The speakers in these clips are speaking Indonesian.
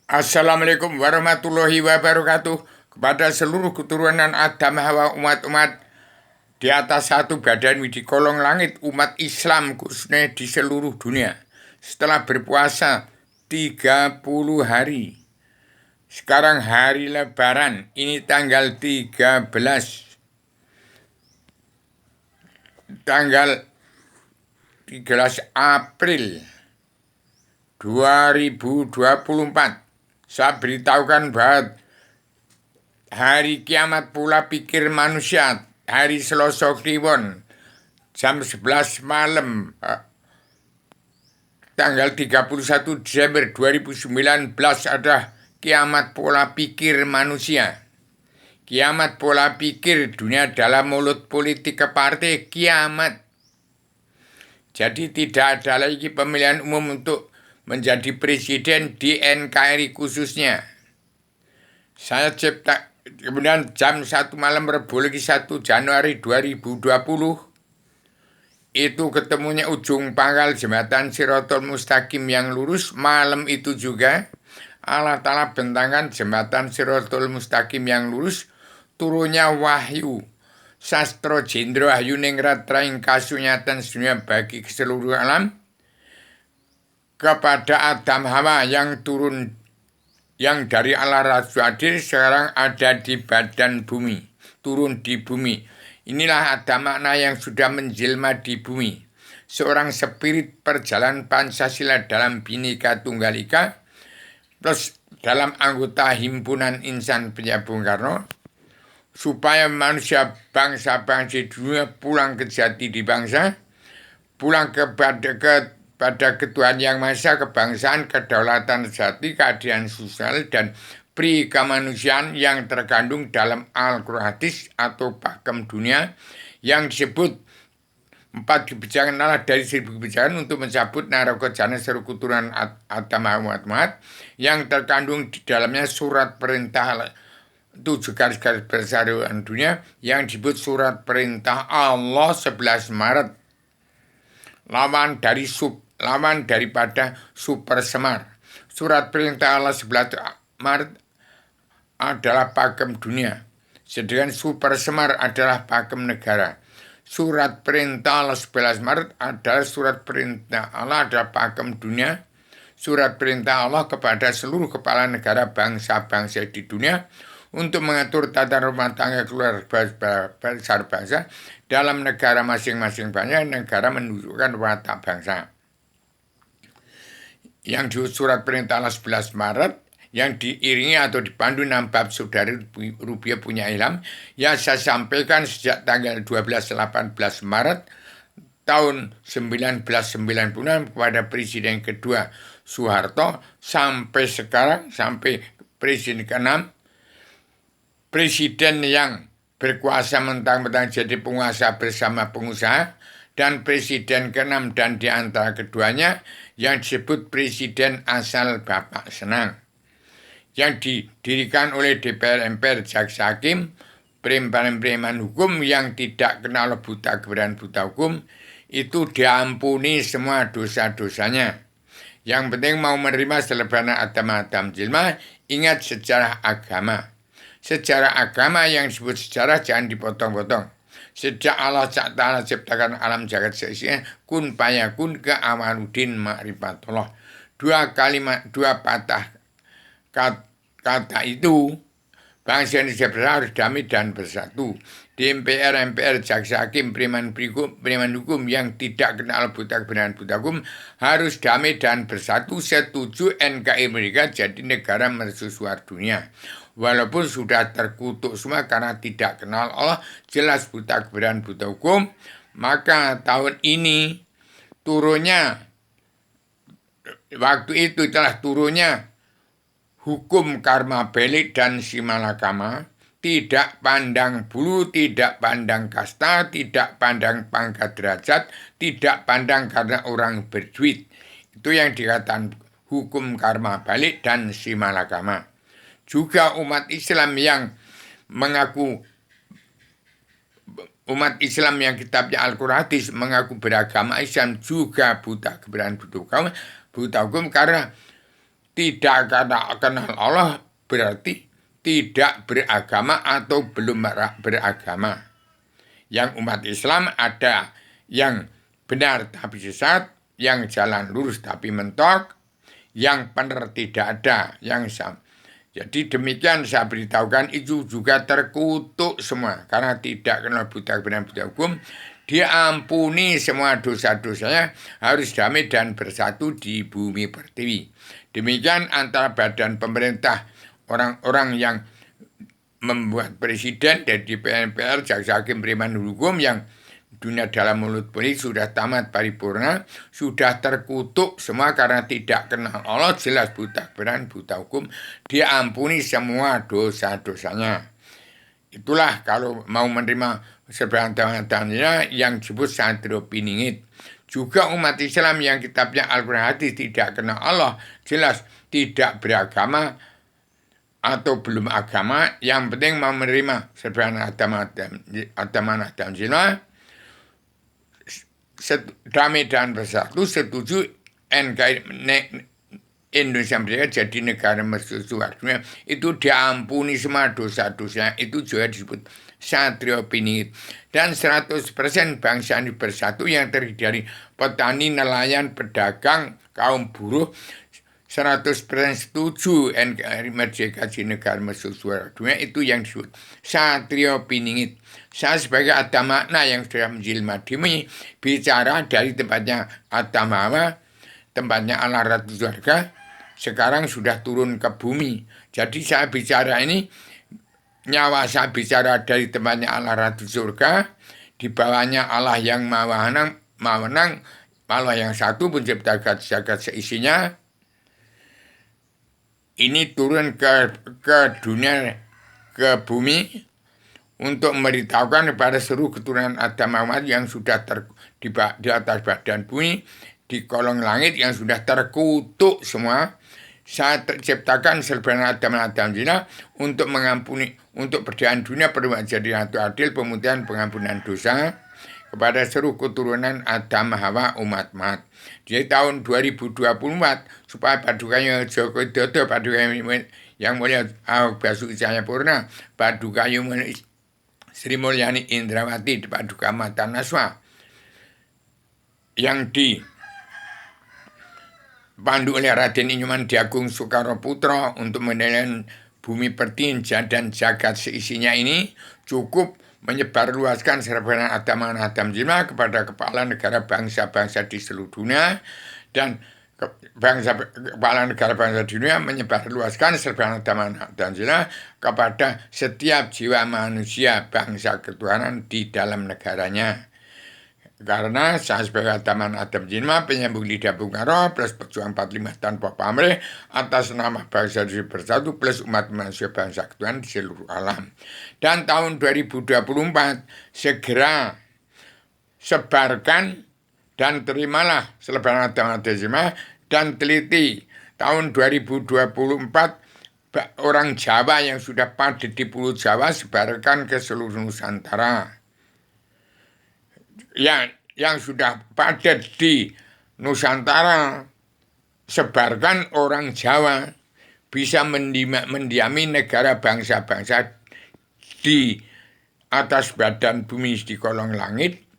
Assalamualaikum warahmatullahi wabarakatuh kepada seluruh keturunan Adam Hawa umat-umat di atas satu badan di kolong langit umat Islam khususnya di seluruh dunia. Setelah berpuasa 30 hari, sekarang hari Lebaran, ini tanggal 13 April 2024. Saya beritahukan bahwa hari kiamat pula pikir manusia, hari Selasa Kliwon, jam 11 malam, tanggal 31 Desember 2019 adalah kiamat pola pikir manusia. Kiamat pola pikir dunia dalam mulut politik ke partai, kiamat. Jadi tidak ada lagi pemilihan umum untuk menjadi presiden di NKRI khususnya. Saya cipta, kemudian jam 1 malam Rabu lagi 1 Januari 2020, itu ketemunya ujung pangkal jembatan Shirathul Mustaqim yang lurus. Malam itu juga Allah Ta'ala bentangkan jembatan Shirathul Mustaqim yang lurus, turunnya wahyu sastro jendro ayu ningrat traing kasunyatan dunia bagi seluruh alam kepada Adam Hawa yang turun, yang dari Allah Rasul Adil sekarang ada di badan bumi, turun di bumi. Inilah ada makna yang sudah menjelma di bumi. Seorang spirit perjalanan Pancasila dalam Bhinneka Tunggal Ika, plus dalam anggota himpunan insan penjajah Bung Karno, supaya manusia bangsa-bangsa di dunia pulang ke jati di bangsa, pulang pada ketuhanan yang Maha Esa, kebangsaan, kedaulatan sejati, keadilan sosial, dan pri kemanusiaan yang terkandung dalam Al-Quran Hadis atau pakem dunia yang disebut 4 kebijakan Allah dari 1000 kebijakan untuk mencabut naraka jana seluruh keturunan Adam umat yang terkandung di dalamnya surat perintah 7 garis-garis besar dunia yang disebut surat perintah Allah 11 Maret. Lawan daripada super semar. Surat perintah Allah 11 Maret adalah pakem dunia, sedangkan super semar adalah pakem negara. Surat perintah Allah 11 Maret adalah surat perintah Allah adalah pakem dunia, surat perintah Allah kepada seluruh kepala negara bangsa-bangsa di dunia untuk mengatur tata rumah tangga keluarga besar bangsa dalam negara masing-masing. Banyak negara menunjukkan watak bangsa. Yang di surat perintah Allah 11 Maret yang diiringi atau dipandu 6 bab saudari rupiah punya ilham yang saya sampaikan sejak tanggal 12-18 Maret tahun 1996 kepada Presiden kedua Soeharto sampai sekarang, sampai Presiden ke-6, presiden yang berkuasa mentang-mentang jadi penguasa bersama pengusaha, dan presiden ke-6 dan di antara keduanya yang disebut presiden asal Bapak Senang, yang didirikan oleh DPR MPR Jaksa Hakim, preman hukum yang tidak kenal buta kebenaran buta hukum, itu diampuni semua dosa-dosanya. Yang penting mau menerima selebaran Adam Jilma, ingat sejarah agama. Sejarah agama yang disebut sejarah jangan dipotong-potong. Sejak Allah Ta'ala ciptakan alam jagat seisinya, kun payakun ke Amaluddin ma'rifatullah. Dua patah kata itu, bangsa Indonesia harus damai dan bersatu. Di MPR Jaksa Hakim, preman hukum yang tidak kenal buta kebenaran buta hukum harus damai dan bersatu, setuju NKRI mereka jadi negara mercusuar dunia. Walaupun sudah terkutuk semua karena tidak kenal Allah, jelas buta kebenaran buta hukum, maka tahun ini turunnya, waktu itu telah turunnya hukum karma belik dan simalakama, tidak pandang bulu, tidak pandang kasta, tidak pandang pangkat derajat, tidak pandang karena orang berduit. Itu yang dikatakan hukum karma balik dan simalakama. Juga umat Islam yang mengaku, umat Islam yang kitabnya Al-Quran Hadis mengaku beragama Islam juga buta kebenaran buta hukum karena tidak kenal Allah berarti tidak beragama atau belum beragama. Yang umat Islam ada yang benar tapi sesat, yang jalan lurus tapi mentok, yang benar tidak ada, yang sama. Jadi demikian saya beritahukan itu juga terkutuk semua karena tidak kenal buta kebenaran buta hukum. Diampuni semua dosa-dosanya, harus damai dan bersatu di bumi pertiwi. Demikian antara badan pemerintah, orang-orang yang membuat presiden dari DPR, jaksa hakim, preman hukum yang dunia dalam mulut politik sudah tamat paripurna, sudah terkutuk semua karena tidak kenal Allah, jelas buta kebenaran buta hukum, diampuni semua dosa-dosanya. Itulah kalau mau menerima sebenarnya yang disebut satrio piningit. Juga umat Islam yang kitabnya Al-Quran hadis tidak kenal Allah, jelas tidak beragama atau belum agama, yang penting mau menerima sebenarnya Adam Zina, damai dan bersatu, setuju NKRI Indonesia Merdeka jadi negara mercusuarnya, itu diampuni semua dosa-dosanya, itu juga disebut satrio piningit. Dan 100% bangsa ini bersatu yang terdiri dari petani, nelayan, pedagang, kaum buruh, 100% setuju NKRI Merdeka jadi negara mercusuarnya, itu yang disebut satrio piningit. Saya sebagai ada makna yang sudah menjelma dimi, bicara dari tempatnya Adam Hawa, tempatnya Allah Ratu Surga, sekarang sudah turun ke bumi. Jadi saya bicara ini, nyawa saya bicara dari tempatnya Allah Ratu Surga, di bawahnya Allah yang maha menang, Allah yang satu pencipta jagat seisinya. Ini turun ke dunia, ke bumi, untuk memberitahukan kepada seluruh keturunan Adam Muhammad yang sudah di atas badan bumi, di kolong langit yang sudah terkutuk semua. Saya terciptakan sebenarnya Adam Zina untuk mengampuni, untuk berdaulat dunia perlu jadi ratu adil, pemutihan pengampunan dosa kepada seluruh keturunan Adam Hawa umat-umat. Di tahun 2024 supaya padukanya Joko Widodo, padukanya yang mulia Basuki Cahayapurnama, padukanya Sri Mulyani Indrawati, paduka Mata Naswa yang dipandu oleh Raden Inyuman Diagung Soekarnoputra untuk menilai bumi pertiwi dan jagat seisinya ini, cukup menyebarluaskan serbanan Adam Zina kepada kepala negara bangsa-bangsa di seluruh dunia, dan kepala negara bangsa di dunia menyebarluaskan serbanan Adam Zina kepada setiap jiwa manusia bangsa ketuhanan di dalam negaranya. Karena saya sebagai Adam Zina penyambung lidah Bung Karno plus pejuang 45 tanpa pamrih atas nama bangsa bersatu plus umat manusia bangsa ketuhanan di seluruh alam. Dan tahun 2024 segera sebarkan dan terimalah selebaran Adam Zina, dan teliti tahun 2024 orang Jawa yang sudah padat di Pulau Jawa sebarkan ke seluruh Nusantara. Yang sudah padat di Nusantara, sebarkan orang Jawa bisa mendiami negara bangsa-bangsa di atas badan bumi di kolong langit.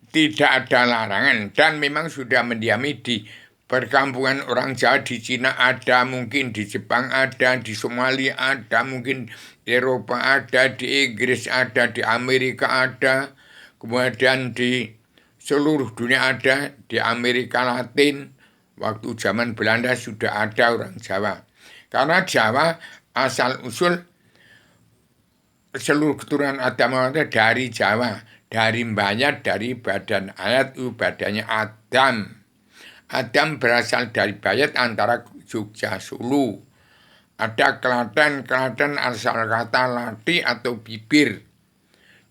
Tidak ada larangan, dan memang sudah mendiami di perkampungan orang Jawa. Di Cina ada, mungkin di Jepang ada, di Somalia ada, mungkin di Eropa ada, di Inggris ada, di Amerika ada, kemudian di seluruh dunia ada, di Amerika Latin, waktu zaman Belanda sudah ada orang Jawa. Karena Jawa asal usul seluruh keturunan Adam dari Jawa, dari Mbayat, dari badan ayat, badannya Adam. Adam berasal dari Bayat antara Jogja Solo. Ada Klaten asal kata lati atau bibir.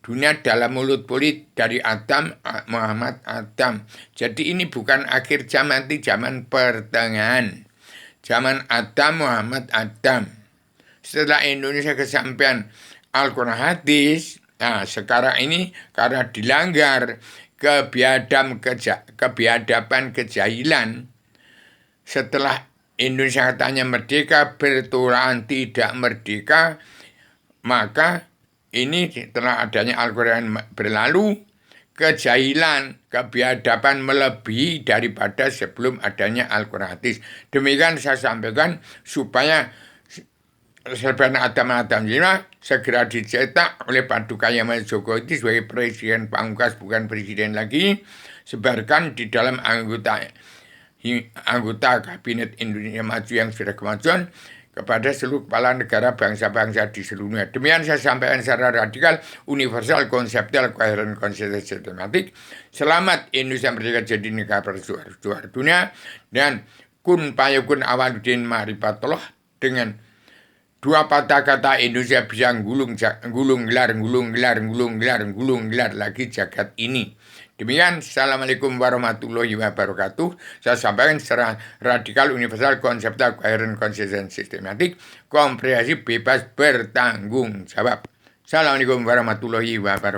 Dunia dalam mulut politik dari Adam, Muhammad Adam. Jadi ini bukan akhir zaman, itu zaman pertengahan. Zaman Adam, Muhammad Adam. Setelah Indonesia kesampaian Al-Quran hadis, nah sekarang ini karena dilanggar kebiadaban kejahilan, setelah Indonesia katanya merdeka bertolak tidak merdeka, maka ini setelah adanya Al-Quran berlalu, kejahilan, kebiadaban melebihi daripada sebelum adanya Al-Quran hadis. Demikian saya sampaikan supaya Serban Adam Zima segera dicetak oleh Paduka Yamal Jokowi sebagai presiden pamungkas, bukan presiden lagi, sebarkan di dalam anggota Kabinet Indonesia Maju yang sudah kemajuan kepada seluruh kepala negara bangsa-bangsa di seluruh dunia. Demikian saya sampaikan secara radikal, universal, konseptual, koheren, konsisten, sistematik. Selamat Indonesia merdeka jadi negara perjuangan dunia, dan kun payakun awaludin marifatullah, dengan dua patah kata Indonesia bisa gulung gelar lagi jagat ini. Demikian, Assalamualaikum warahmatullahi wabarakatuh. Saya sampaikan secara radikal, universal, konseptual, koheren, konsisten, sistematik, komprehensif, bebas, bertanggung jawab. Assalamualaikum warahmatullahi wabarakatuh.